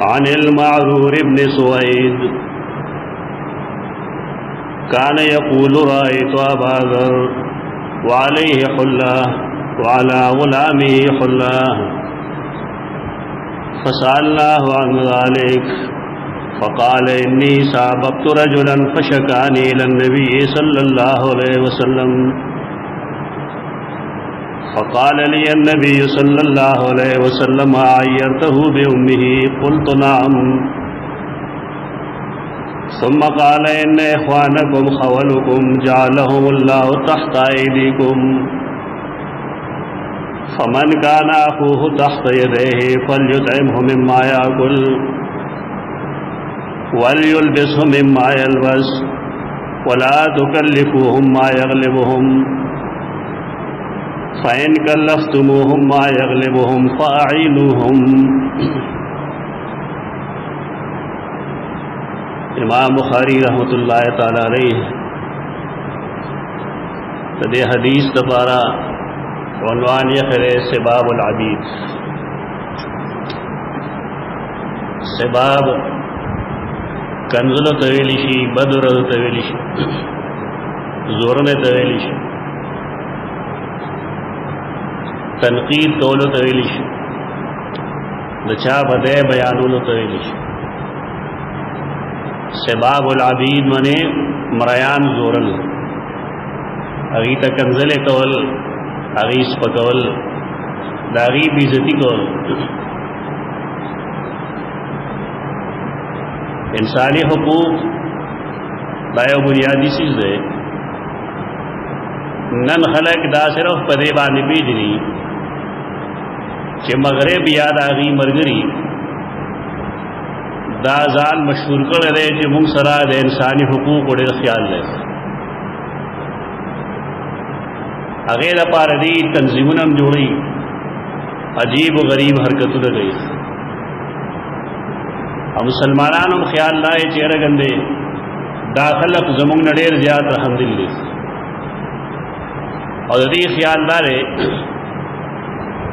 عن المعرور بن سويد كان يقول رأيت أبا ذر وعليه حلة وعلى غلامه حلة فسألناه عن ذلك فقال إني سابقت رجلا فشكاني إلى النبي صلى الله عليه وسلم فقال لي النبي صلى الله عليه وسلم عيرته بأمه قلت نعم ثم قال إن إخوانكم خولكم جعلهم الله تحت أيديكم فمن كان أخوه تحت يديه فليطعمه مما يأكل وليلبسه مما يلبس ولا تكلفوهم ما يغلبهم فإن كلفتموهم ما يغلبهم فأعينوهم. امام بخاری رحمۃ اللہ تعالی علیہ تدی حدیث دوبارہ عنوان یہ ہے سباب العبید. سباب کنزل طویلی شی، بدر طویلی شی، زورن طویلی شی، تنقید کولو طویلی شی، دچا بدے بیانولو طویلی شی. سباب العبید منے مریان زورل، اگی تا کنزل کول، اگی سپکول، داغی بیزتی کول. انسانی حقوق دایو بنیادی چیز ہے. نن خلق دا صرف پدے بانی بیجنی کہ مغرب یاد آغی مرگری دا ځان مشهور کړی دی چې موږ سره د انساني حقوقو ډېر خیال دی. هغې لپاره دي تنظیمونه هم جوړوي، عجیب و غریب حرکتونه کوي، او مسلمانانو هم خیال دا دی چې یاره ګندې دا خلق زموږ نه ډېر زیات رحمدل دي، او د دې خیال دا دی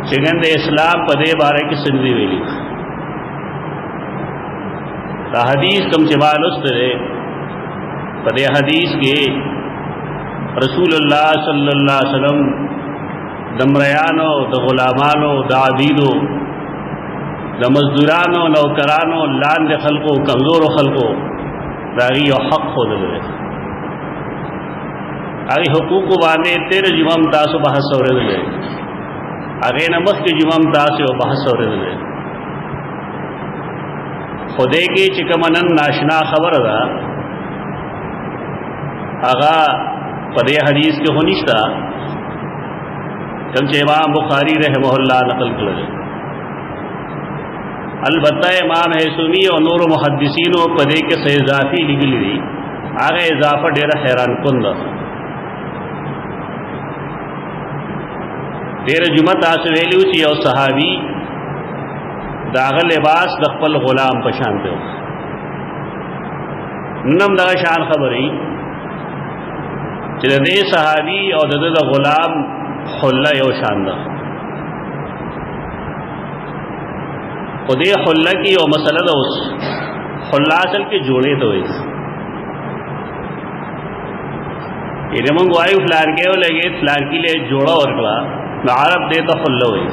چې ګندې اسلام په دې باره کې څه نه دي ویلي. دا حدیث کم چبال استرے پدے حدیث کے رسول اللہ صلی اللہ علیہ وسلم دمریانو دا غلامانو دا عبیدو دا مزدورانو نوکرانو لاند خلقو کمزور خلقو داغی و حق خود دے آگی حقوق بانے تیرے جمعم تاسو بحث سورے دے آگے نمخ کے جمعم تاسو بحث سورے دے. خودے کی چکمنن ناشنا خبر دا آغا پدے حدیث کے ہونشتا کم چہ امام بخاری رحمہ اللہ نقل کرے. البتہ امام حیثمی اور نور محدثین و پدے کے سے اضافی لگلی دی آگا اضافہ ڈیرہ حیران کن دا. دیر جمعہ تاسویلیو چی او صحابی داغ لباس دخپل غلام پشان پہ نم دا شان خبری چلے دے صحابی اور دا غلام خلہ یو شان دا خودے خلہ کی او مسئلہ دا اس خلہ اصل کے جوڑے تو اس یہ منگو آئی فلان کے ہو لگے فلان کی لئے جوڑا ورکلا عرب دے تو خلہ ہوئی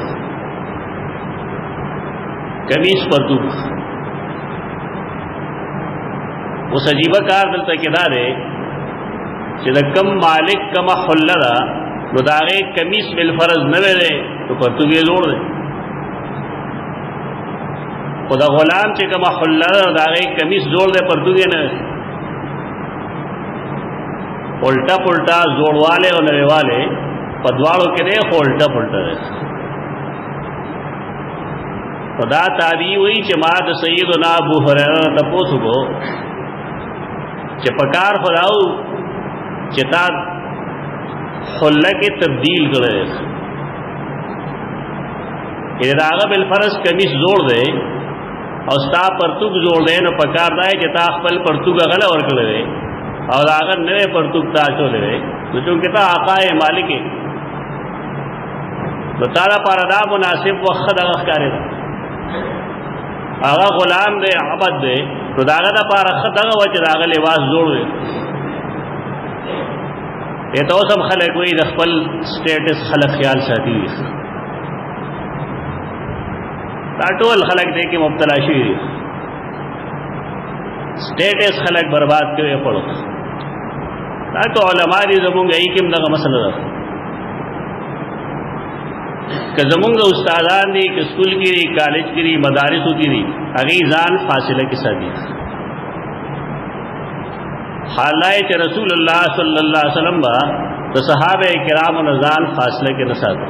کمیس پرتوک اس عجیبہ کار دلتا کدا دے کہ دا کم مالک کم خلہ دا نو داغے کمیس بالفرض نوے دے تو پرتوک یہ زور دے. خدا غلام چے کم خلہ دا داغے کمیس زور دے پرتوک یہ نوے الٹا پلٹا زور والے اور نوے والے پدواروں کے دے الٹا پلٹا دے. خدا تابعی ہوئی کہ ماد سیدنا ابو ہریرہ تپوسو کو کہ پکار خداو کہ تا خلہ کے تبدیل کرے کہ داغا بالفرض کمیس زور دے اور ستا پرتوک زور دے نو پکار دائے کہ تا خپل پرتوک غلہ ورکڑے دے اور داغا نوے پرتوک تا چولے دے تو چونکہ تا آقا مالک ہے تو تارا پاردا مناسب وقت اغخ کارے دا هغه غلام دی عبد دی نو د هغه دپاره ښه دغه وه چې د هغه لباس جوړ وي. ته اوس هم خلک وایي د خپل سټیټس خلک خیال ساتي دي. دا ټول خلک دی کې مبتلا شوي دي. سټیټس خلک برباد کوي پړو. دا ته علما دي زمونږ ای کې هم دغه مسله ده. که زمونږ استادان دي که سکول کې دي کالج کې دي مدارسو کې دي هغې ځان فاصله کې ساتي. حالای چې رسول الله صلی الله علیه وسلم با د صحابه کرامو نه ځان فاصله کې نه ساتي.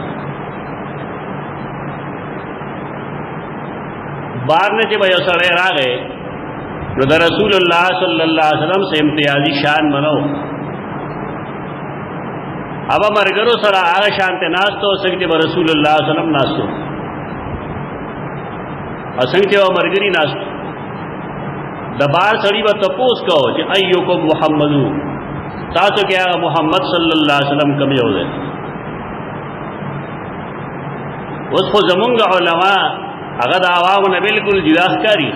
بار نه چې به یو سړی راغی نو د رسول الله صلی الله علیه وسلم سے امتیازی شان منو. اب مرګرو سره هغه شانته ناستو څنګه چې رسول الله صلی الله علیه وسلم ناستو او څنګه چې مرګري ناستو. د بار سړی به تپوس کو چې ایوکم محمدو تاسو کې هغه محمد صلی الله علیه وسلم کوم یو دی. اوس خو زمونږ علما هغه د عوامو نه بالکل جدا ښکاري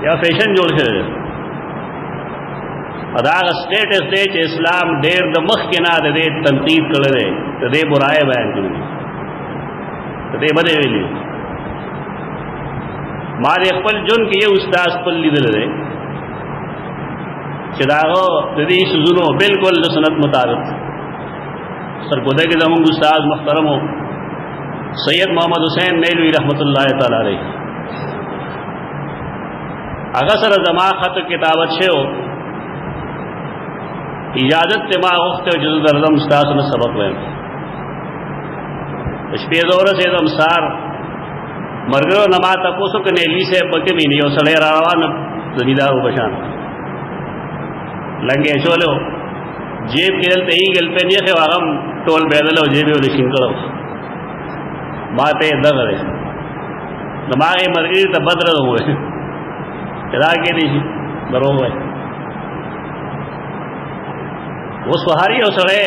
یا فیشن جوړ کړی دی. دا هغه سټیټس دی چې اسلام ډېر د مخکې نه د دې تنقید کړی دی د دې برایه بیان کړي دي د دې بدې ویلي. ما د خپل ژوند کې یو استاد خپل لیدلی دی چې د هغه د دې سوزونو بالکل د سنت مطابق سرګوده کې زمونږ استاد محترم سید محمد حسین نیلوی رحمت الله تعالی علیه هغه سره زما خط کتابت شوی اجازت ته ما وخته چې درځم استاد نه سبق وایم. شپې دوره سه دم سار مرګرو نما تاسو کنه لیسه پکې مې یو سړی را روان زمیدار وبشان لنګې شولو جیب کې دلته یې ګل په نیخه واغم ټول بدل او جیب ولې شینګلو ما ته دغه نماغه مرګري ته بدر وې کدا کې دي درو وې. اوس وهاري او سره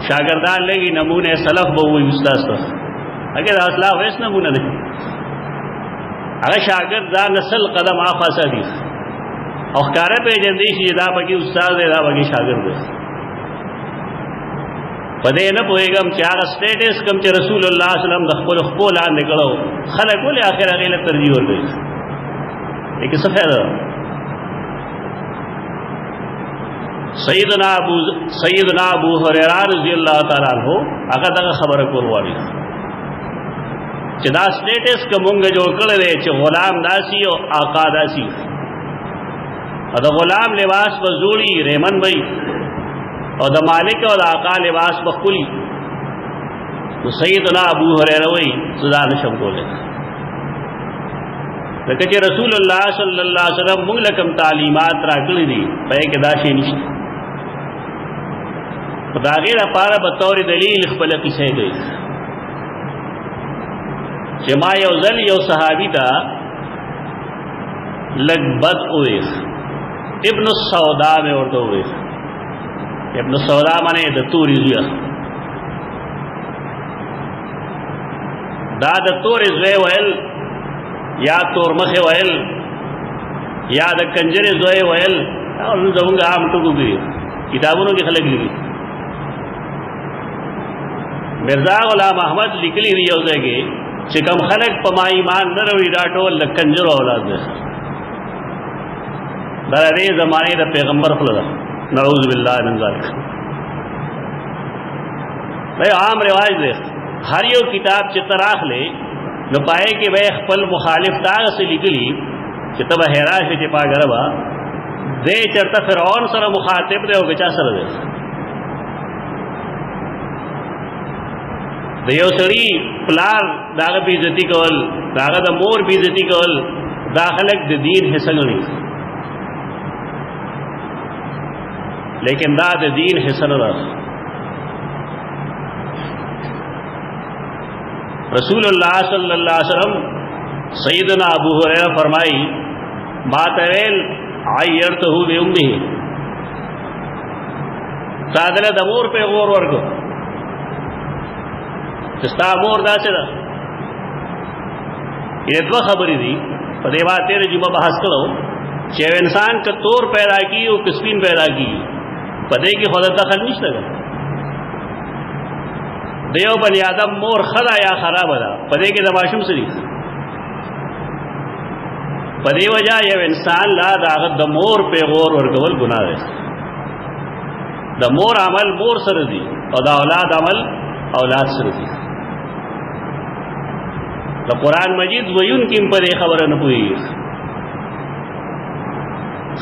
شاګردان لګي نمونه سلف به وي استاد ته اگر اصلاح ویس نمونه نه هغه شاګرد دا نسل قدم آفاسه دي او ښکاره پیژندې چې دا پکې استاد دی دا پکې شاګرد دی. په دې نه پوهېږم چې هغه سټیټس کوم چې رسول الله صلی الله علیه وسلم د خپل خپل لاندې کړو خلک ولې آخر هغې له ترجیح ورکوي. لیکن څه فایده ده. سیدنا ابو هریره رضی الله تعالی عنہ هغه دغه خبره کول غواړي چې دا سټیټس که مونږ جوړ کړی دی چې غلام داسي او آقا داسي او د غلام لباس به زوړي ریمن وي او د مالک او د آقا لباس به ښکلي. نو سیدنا ابو هریره وایي زه دا نشم کولی ځکه چې رسول الله صلی الله علیه وسلم مونږ له کوم تعلیمات راکړي دي په هغې کې دا شی نشته. خو د هغې لپاره به طور دلیل خپله قیسې کوي چې ما یو ځل یو صحابي ته لږ بد وویل ابن السودا مې ورته وویل. ابن السودا معنی د تورې زویه دا د تورې زوی ویل یا تور مخې ویل یا د کنجرې زوی ویل زمونږ عام ټکو کې کتابونو کې خلک لیکي. Mirza Ghulam Ahmad likely the you ځای کې چې کوم خلک په ما ایمان نه راوړي دا ټول د کنجرو اولاد دی. دا د دې زمانې د پیغمبر خوله ده نعوذ بالله من ذلک. دا عام رواج دی. هر یو کتاب چې ته راخلې نو پای کې به خپل مخالف داغسې لیکلي چې ته به حیران شې چې پاګره به دی چېرته فرعون سره مخاطب دی او که چا سره دی. د یو سړي پلار د هغه بې عزتي کول د هغه د مور بې عزتي کول دا خلک د دین حصه ګڼي لیکن دا د دین حصه نه ده. رسول اللہ صلی اللہ علیہ وسلم سیدنا ابو ہریرہ فرمائی ما تویل عیرتہ بی امہ تادلہ دا مور پہ غور ورکو چستا مور دا سے دا یہ دو خبری دی پدے بات تیرے جمعہ بحث کرو چاہے انسان کا طور پیدا کی وہ کسپین پیدا کی پدے کی خود دخل نہیں لگا دیو بنی آدم مور خدا یا خراب دا پدے کے دماشم سے نہیں پدے وجہ یہ انسان لا داغت دا مور پہ غور ورگول گناہ ہے دا مور عمل مور سر دی اور دا اولاد عمل اولاد سر دی دا قرآن مجید ویون کم پدے خبر نپوئی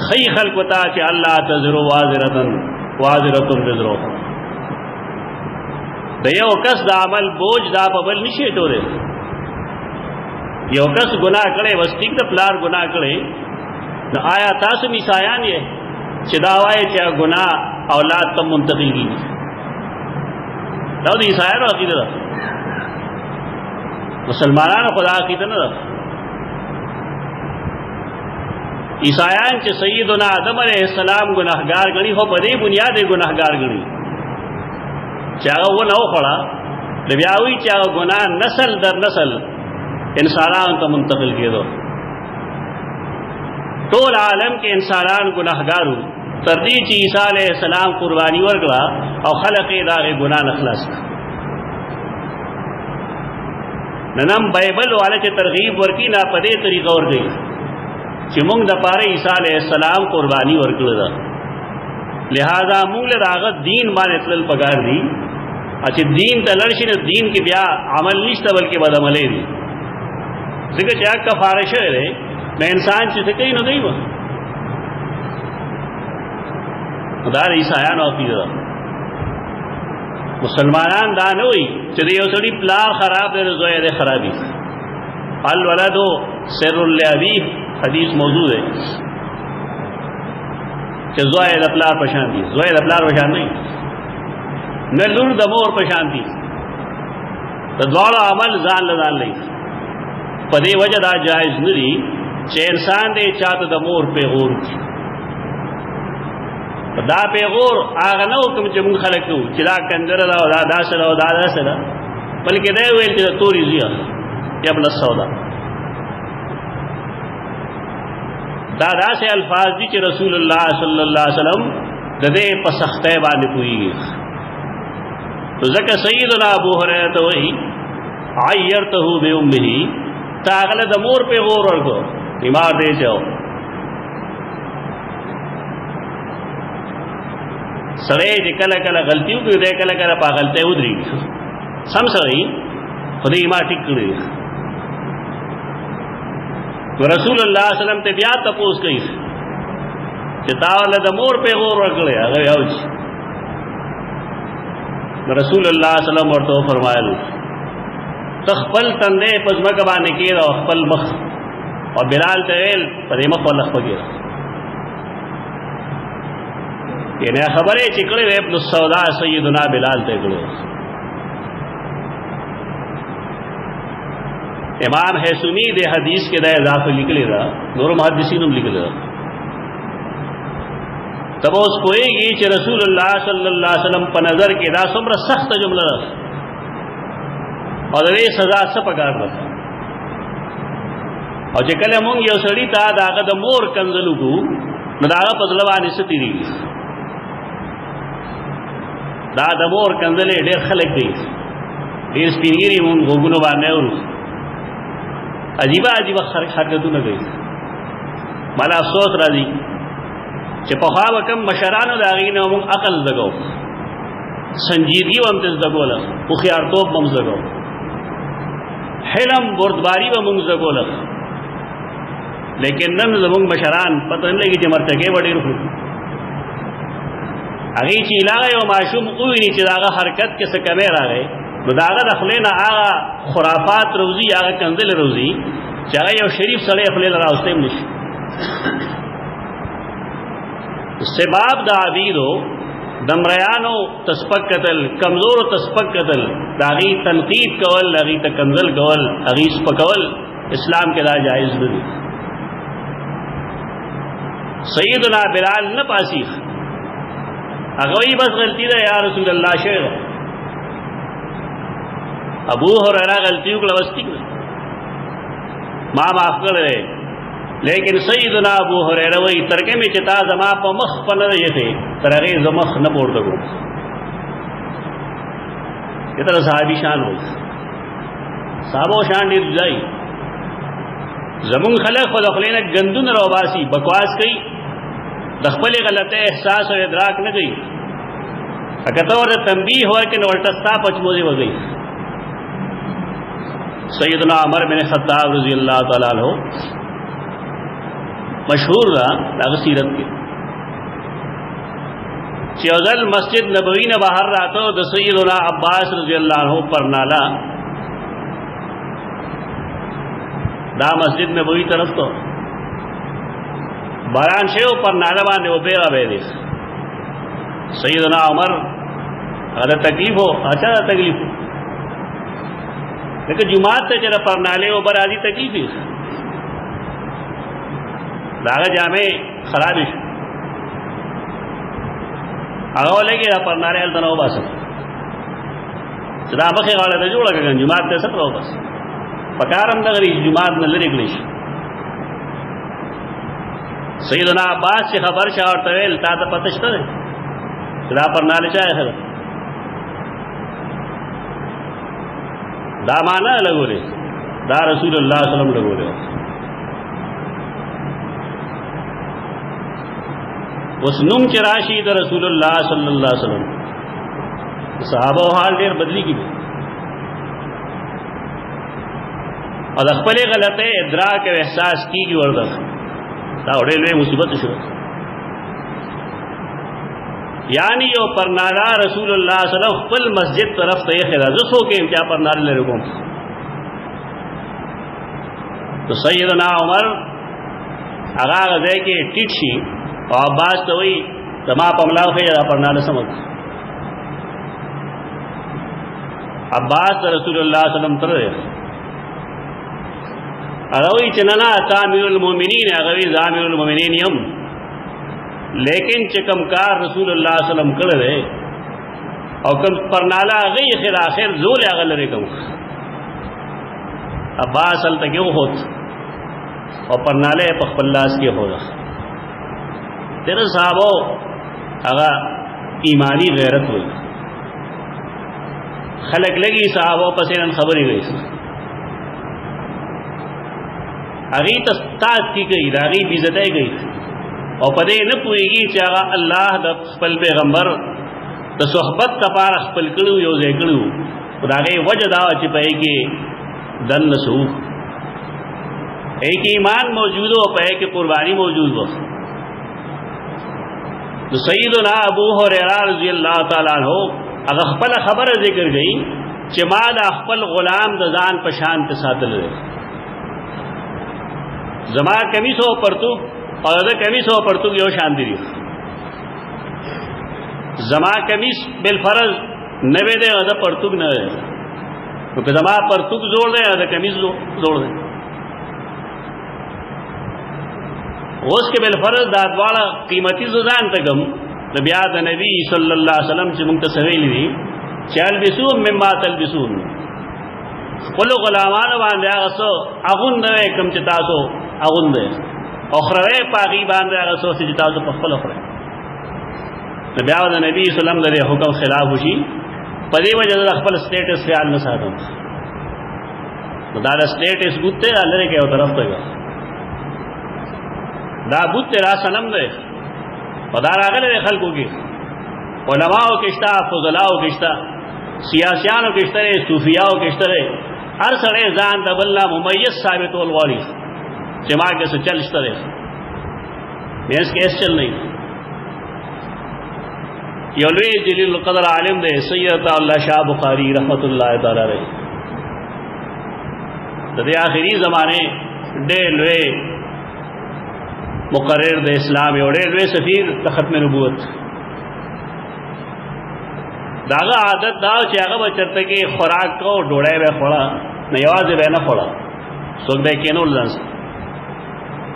خی خلق بتا کہ اللہ تزرو وازرتن وزرو دا یو کس دا عمل بوجھ دا پبل نشے ٹورے یو کس گناہ کرے بس ٹھیک دا پلار گناہ کرے نو آیا تاسو میسایان یہ چداوائے چاہ گناہ اولاد تم منتقل کی دا عیسائیان و عقیدہ دا مسلمانان خدا عقیدہ نہ دا عیسائیان چاہ سیدنا آدم علیہ السلام گناہگار گنی ہو بدے بنیاد گناہگار گنی چاہا وہ نہ پڑا لبیاوی چاہا گناہ نسل در نسل انسانان تو منتقل کیے دو طول عالم کے انسانان گناہگار ہو تردی چی عیسیٰ علیہ السلام قربانی ورگلا اور خلق داغ گناہ نخلاص ننم بائبل والے چے ترغیب ورکی نا پدے طریقہ ور گئی چی مونگ دا پارے عیسیٰ علیہ السلام قربانی ورگل دا لہذا مونگ لداغت دین مان اطلال پکار دی اچھے دین تا لڑشن دین کی بیا عمل نشتا بلکہ بد عملے دی ذکر چاک کا فارشہ ہے میں انسان چیز کئی نہ گئی وہ دار عیسائیان و عقیدہ مسلمانان دا نوئی چدی یو سڑی پلار خراب دے زوئے دے خرابی الولد سر لابیہ حدیث موجود ہے کہ زوئے دا پلار پشان دی زوئے دا پلار پشان نہیں نلور دا مور پشان دی دا دوارا عمل زان لدان لئی پدے وجہ دا جائز ندی چہ انسان دے چاہتا دا مور پہ غور کی دا پہ غور آغا نو کم چہ من خلق نو چلا کندر دا دا دا سلا دا دا سلا بلکہ دے ویل چہ توری زیا یبل السودا دا دا سے الفاظ دی چہ رسول اللہ صلی اللہ علیہ وسلم دے پسختے بانے پوئی گئی تو ذکر سیدنا ابو حریرہ وہی عیرتہو بے امہی تاغل دمور پہ غور ورگو بیمار دے جاؤ سڑے جی کل کل غلطیوں کی دے کل کل پا غلطے ادری سم سڑی خودی ایمار ٹک کری رسول اللہ علیہ وسلم تے بیاد تپوس کئی کہ تاغل دمور پہ غور ورگلے اگر یاو جی رسول اللہ علیہ وسلم ورطو فرمائل تخپل تندے پزمک بانے کی دا خپل مخ اور بلال تیل پدے مخ واللخ پگیر یعنی خبریں چکڑے وے ابن السودا سیدنا بلال تیکڑے امام حیثمی دے حدیث کے دے اضافہ لکلے دا نور محدثینم لکلے دا تب اس کوئی گی چھ رسول اللہ صلی اللہ علیہ وسلم پا نظر کے دا سمر سخت جملہ دا اور دے سزا سپکار رکھا اور چکل مونگ یو سڑی تا داغا دا مور کنزلو کو نداغا پزلوانی ستی دی دا دا مور کنزلے دیر خلق دی دیر سپینگیری مونگ غوگونو بانے اور عجیبہ عجیبہ حرکتو نگئی مالا افسوس را دی چھ پخواب کم مشرانو داغین مونگ عقل دگو سنجیدگی ومتز دگو لگ اخیارتوب ممز دگو حلم بردباری و منگ زگولخ لیکن نن زمونگ مشران پتہ نہیں لگی چھ مرتکے بڑی رکھو اگئی چی علاقہ و معشوم قوی نیچے داغا حرکت کے سکمیر آگئے داغا دخلینا آغا خرافات روزی آغا کنزل روزی چاگا یو شریف سڑے اخلیل راستیم نش سباب دا عبیدو دمریانو تسپک قتل کمزور تسپک قتل داغی تنقید کول داغی تکنزل کول داغی سپکول اسلام کے دا جائز نہیں سیدنا بلال نہ پاسیخ اگوئی بس غلطی دا یا رسول اللہ شیر ابو ہریرہ غلطیوں کو لوستی ما معاف کړی، لیکن سیدنا ابو هريره وایي ترکه مې چې تا زما په مخ په نه یې تر هغې زه مخ نه پورته کړم. دې ته صحابي شان وایي. صحابو شان ډېر ځای زمونږ خلک خو د خولې نه ګندونه راوباسي، بکواس کوي، د خپلې غلطۍ احساس او ادراک نه کوي. که ته ورته تنبیه ورکړې نو ورته ستا پچموزې وږئ. سیدنا عمر بن خطاب رضی اللہ تعالیٰ عنہ مشہور دا داغ سیرت کے چې یو ځل مسجد نبوی نه بهر راته د سیدنا عباس رضی اللہ عنہ پر نالا دا مسجد نبوی طرف تو باران شیو پر نالا باندې و بیغا بیدی سیدنا عمر اگر تکلیف ہو اچھا تکلیف ہو لیکن جماعت ته چې پر نالے و بر آدھی تکلیف ہی داغه جامع خراب شو هغه لګي را پر نالے الته نو باسه چې دا مخې غاړه ته جوړه کړه جماعت ته سره بس پکارم دغری جماعت نه لري کړی. سیدنا عباس سے خبر شاه ورته ویل تا ته پته شته چې دا پر نالے چا ہے دا مانا لگولے دا رسول اللہ صلی اللہ علیہ وسلم لگولے. اس نم چراشی دا رسول اللہ صلی اللہ علیہ وسلم صحابہ و حال دیر بدلی کی بھی اور اخبر غلط ہے ادراک و احساس کی وردہ دا اڑے لوے مصیبت شروع یعنی یو پرنالا رسول اللہ صلی اللہ علیہ وسلم خپل مسجد طرف ته خلاص ہو کے کیا پرنال لے رکو تو سیدنا عمر اغا غزے کے ٹیٹ شي او عباس ته وی تما پملاو خیر پرنال سمجھ عباس رسول اللہ صلی اللہ علیہ وسلم تر اغوی چننا تامیر المومنین اغوی زامیر المومنین یم لیکن چکم کار رسول اللہ صلی اللہ علیہ وسلم کر رہے اور کم پرنالا غی خیر آخر زول اغل رہے کم عباس علتا کیوں ہوت اور پرنالے پخپلاس کی ہو رہا تیرے صحابو اگا ایمانی غیرت ہوئی خلق لگی صحابو پسینن خبری گئی اگی تستاد کی گئی اگی بیزتائی گئی اور پدے نہ پوئے گی چاہا اللہ دا خپل پیغمبر دا صحبت تپار خپل کڑو یو زی کڑو دا غی وجہ دا چپائے کہ دن نسو ایک ایمان موجود ہو پہے کہ قربانی موجود ہو. تو سیدنا ابو ہریرہ رضی اللہ تعالیٰ عنہ اگر خپل خبر ذکر گئی چھ ما دا خپل غلام دا زان پشان تے ساتھ لے زما کمیسو پرتو اور ادا کمیس ہو پرتوگ یو شاندی دی زما کمیس بالفرض نوے دے ادا پرتوگ نہ دے کیونکہ زما پرتوگ زور دے ادا کمیس زور دے اس کے بالفرض دادوالا قیمتی زدان تکم نبیات نبی صلی اللہ علیہ وسلم سے منتصویلی دی چال بسون مما تلبسون قلو غلامان باندے آغسو اغن دوے کم چتاسو اغن دے اخرے پاکی باندے اگر سو سے جتا تو پخپل اخرے نبی آوازہ نبی صلی اللہ علیہ وسلم دے حکم خلاف ہوشی پدی وجہ دا اخپل سٹیٹس خیال نہ ساتھوں دا سٹیٹس بوتے دا لرے کے طرف تے گا دا بوتے را سنم دے و دا راگلے دے خلقوں کی علماء کشتا فضلاء کشتا سیاسیانو کشترے صوفیاء کشترے ہر سڑے زان دا بلنا ممیز ثابت والوالی جماع کے سے چل اشترے میں اس کے ایس چل نہیں یولوی جلیل القدر عالم دے سید اللہ شاہ بخاری رحمت اللہ تعالی رہے دے آخری زمانے ڈے لوے مقرر دے اسلام ڈے لوے سفیر ختم نبوت داغا عادت داو چاگا بچرتے کہ خوراک کو ڈوڑے بے خوڑا نیواز بے نہ خوڑا سوک بے کینول لنس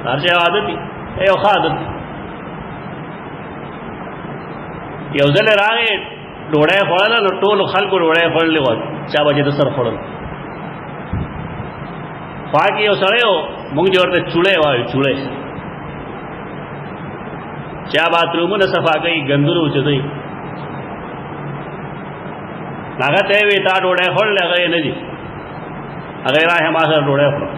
ہر چاہے عادت ہی اے اوخا عادت یو ځل راغی ډوډۍ خوړله نو ټولو خلکو ډوډۍ خوړلې وه چا به چې د سر خوړل خواہ یو سڑے ہو مونږ جو ورته چوڑے وایو چوڑے چا باترومونه صفا کوي ګندونه اوچتوي هغه ته وی تا ډوډۍ خوړلې هغه نه دي هغه راځه ما سره ډوډۍ خورو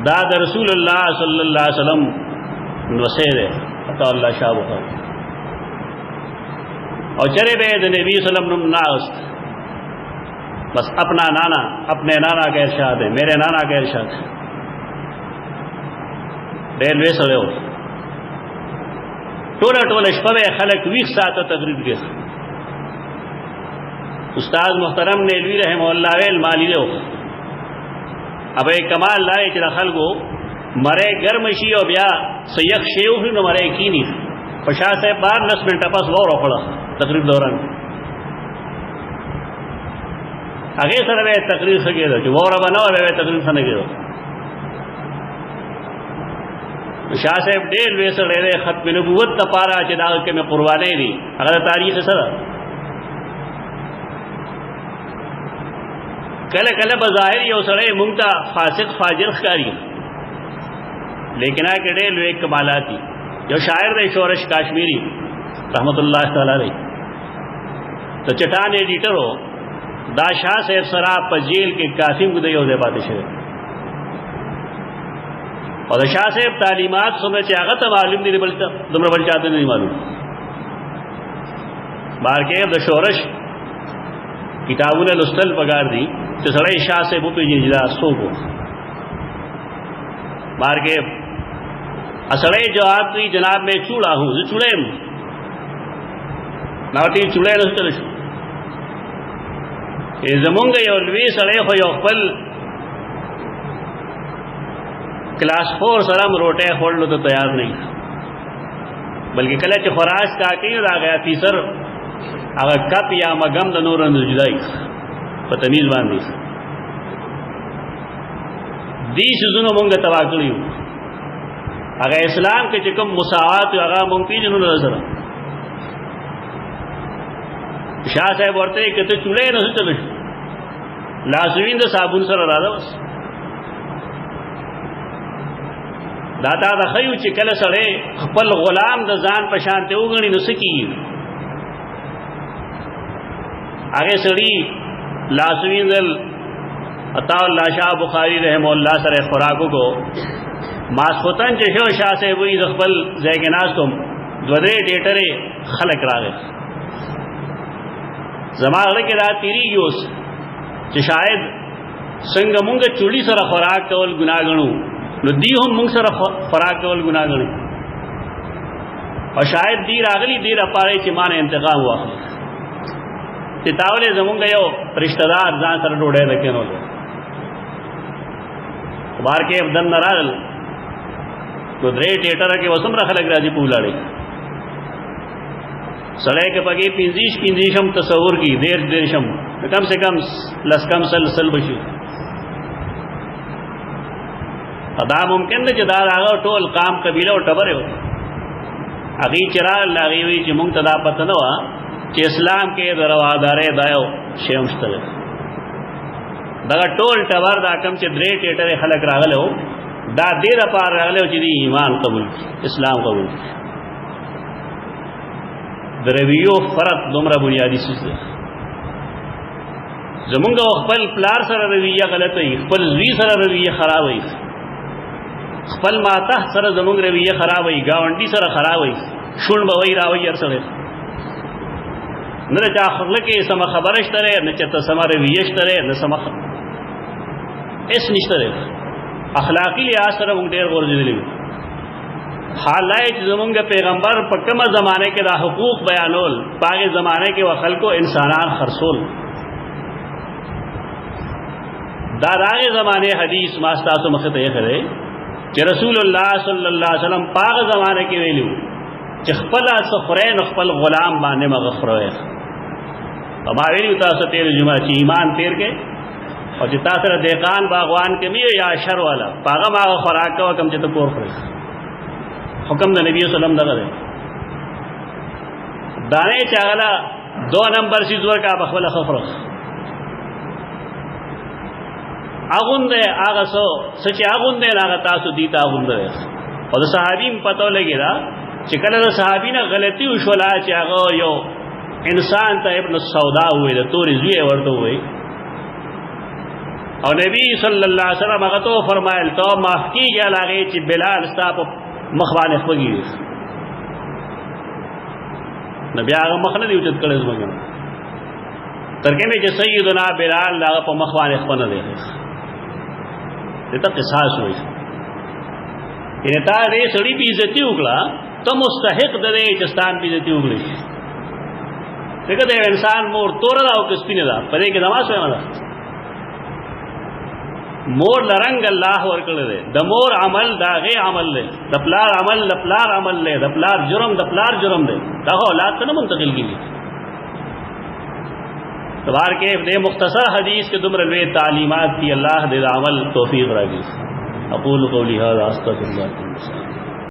دا د رسول الله صلی الله علیه وسلم نوسه ده عطا الله شاه بخاری اور چرے بے د نبی صلی اللہ علیہ وسلم ناست بس اپنا نانا اپنے نانا کا ارشاد ہے میرے نانا کا ارشاد ہے ریلوے سڑے ہو ٹولا ٹولا شپے خلق ویک ساتھ تقریر کے استاد محترم نے لوی رحمہ اللہ ویل مالی لو اب ایک کمال لائے چلا خلقو مرے گرم شی او بیا سیخ شیو نو مرے کینی پشا سے 12 منٹ پاس وہ روکڑا تقریر دوران آگے سر وے تقریر سکے دو جو وہ ربا نہ وے تقریر سنے کے دو شاہ صاحب ڈیل وے سر رے ختم نبوت تپارا چدا کہ میں قربانے دی اگر تاریخ سر کله کله بظاہر یو سڑے منگتا فاسق فاجر خاری لیکن آ کے ڈیل وے کمالاتی جو شاعر دے شورش کاشمیری رحمت اللہ تعالی علیہ تو چٹان ایڈیٹر ہو دا شاہ صاحب سراب پر جیل کے قاسم کو دے دے بات شروع اور شاہ صاحب تعلیمات سمجھ سے آگت معلوم نہیں بلتا تمہارا بل چاہتے نہیں معلوم بار کے دا شورش کتابوں نے لستل پگار دی تو سڑے شاہ صاحب پہ جلا سو کو بار کے اسڑے جو آپ کی جناب میں چوڑا ہوں چوڑے ناوتی چوڑے نہ چلے یہ زمونگ یو لوی سڑے ہو یو خپل کلاس 4 سرم روٹے کھولنے تو تیار نہیں بلکہ کلچ خوراک کا کہیں آ گیا تیسر اگر کپ یا مگم د نور جدائی پتمیز باندھی دی سزونو مونگ تباہ کری اگر اسلام کے چکم مساوات اگر مونگ پی جنہوں نظر شاہ صاحب ورتے کہ تو چولے نہ چلے لاسوین دا صابن سر رادا بس داتا دا خیو چی کل سڑے خپل غلام دا زان پشانتے اگنی نسکی آگے سڑی لاسوین دل عطا اللہ شاہ بخاری رحمہ اللہ سر خوراکو کو ماسخوتن چشو شاہ سے وہی خپل زیگناز تم دودے ڈیٹرے خلق راگے زمان کے رات تیری گیوس چی شاید سنگ مونگ چوڑی سر خوراک کول گناہ گنو نو دی ہم مونگ سر خوراک کول گناہ گنو اور شاید دیر آگلی دیر اپارے چی مان انتقام ہوا تی تاولے زمونگ یو رشتہ دار زان سر ڈوڑے رکھے نو بار کے ابدن نرال نو درے ٹیٹر کے وسم رکھ لگ راجی پولاڑی سڑے کے پگی پینزیشم تصور کی دیرشم کم سے کم لسکم سل بشی ادا ممکن ہے جدار آگا ٹول کام قبیلہ اور ٹبرے ہو اگی چرا لاغی ہوئی چی منگتدا پتہ نوا چی اسلام کے دروادارے دایو شیمشتر دا ٹول ٹبر دا کم چی درے ٹیٹر خلق راغلے ہو دا دیر پار راغلے ہو چی دی ایمان قبول کی اسلام قبول کی درویو فرق دمرا بنیادی سیز دے زمونگا خپل پلار سر رویہ غلط ہوئی خپل زوی سر رویہ خراب ہوئی خپل ماتا سر زمونگ رویہ خراب ہوئی گاونڈی سر خراب ہوئی شون بوئی راوی ارسلے نہ چا خلقے سما خبرش ترے نہ چتا سما رویش ترے نہ سما اس نشترے اخلاقی لحاظ سر مونگ دیر غور جدلی حالائے زمونگ پیغمبر پکم زمانے کے دا حقوق بیانول پاگے زمانے کے وخل کو انسانان خرسول داداغ زمانے حدیث ماستاسو مخط یہ کرے کہ رسول اللہ صلی اللہ علیہ وسلم پاگ زمانے کے ویلیو کہ خپل سخرین خپل غلام بانے مغفروئے اما ویلیو تاسو تیر جمعہ چی ایمان تیر کے اور چی تاثر دیقان باغوان کے بھی یا شر والا پاگا ماغا خوراک کا وکم چیتا کور خرے حکم دا نبی صلی اللہ علیہ وسلم دغه دانے چاغلا 2 نمبر سیزور کا بخبل خفرخ اغوندے آغا سو سچ اغوندے ناغا تاسو دیتا اغوندے او دا صحابیم پتو لگی دا چکل دا صحابینا غلطی وشولا چی آغا یو انسان تا ابن السودا ہوئی دا توری زوی ورطو ہوئی اور نبی صلی اللہ علیہ وسلم اگر تو فرمائل تو معاف کی گیا لاغی چی بلال ستا پا مخوان اخبگی نبی آغا مخنا دی وچت کرز مگن ترکنے چی سیدنا بلال لاغا پا مخوان اخبنا دے دیتا قصاص ہوئی یعنی تا دے سڑی پی عزتی اگلا تو مستحق دے چستان پی عزتی اگلی دیکھا دے انسان مور تورا دا او کسپی ندا پدے کی نماز ہوئی مدا مور لرنگ اللہ ورکڑ دے دا مور عمل دا غی عمل دے دا پلار عمل دا پلار عمل دے دا پلار جرم دے دا اولاد تا منتقل کی تبار کے دے مختصر حدیث کے دمر الوے تعلیمات کی اللہ دے دا عمل توفیق راگی اقول قولی هذا استغفر اللہ